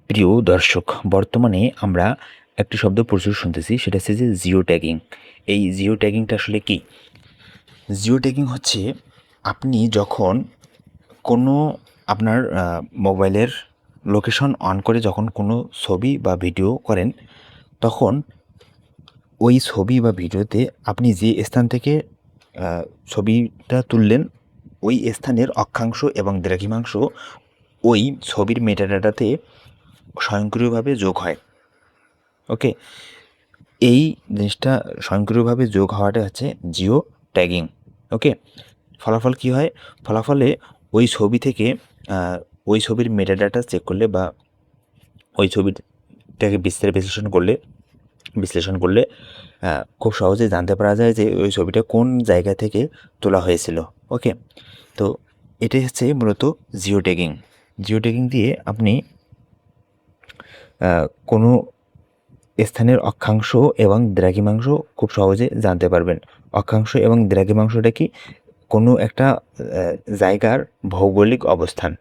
প্রিয় দর্শক, বর্তমানে আমরা একটি শব্দ প্রচুর শুনতেছি, সেটা হচ্ছে যে জিও ট্যাগিং। এই জিও ট্যাগিংটা আসলে কি? জিও ট্যাগিং হচ্ছে আপনি যখন কোনো আপনার মোবাইলের লোকেশন অন করে যখন কোনো ছবি বা ভিডিও করেন, তখন ওই ছবি বা ভিডিওতে আপনি যে স্থান থেকে ছবিটা তুললেন, ওই স্থানের অক্ষাংশ এবং দ্রাঘিমাংশ ওই ছবির মেটাডাটাতে স্বয়ংক্রিয়ভাবে যোগ হয়। ওকে, এই জিনিসটা স্বয়ংক্রিয়ভাবে যোগ হওয়াটা হচ্ছে জিও ট্যাগিং। ওকে, ফলাফল কী হয়? ফলাফলে ওই ছবি থেকে ওই ছবির মেটাডাটা চেক করলে বা ওই ছবিটাকে বিশ্লেষণ করলে খুব সহজে জানতে পারা যায় যে ওই ছবিটা কোন জায়গা থেকে তোলা হয়েছিল। ওকে, তো এটাই হচ্ছে মূলত জিও ট্যাগিং। জিও ট্যাগিং দিয়ে আপনি কোনো স্থানের অক্ষাংশ এবং দ্রাঘিমাংশ খুব সহজে জানতে পারবেন। অক্ষাংশ এবং দ্রাঘিমাংশটা কি? কোনো একটা জায়গার ভৌগোলিক অবস্থান।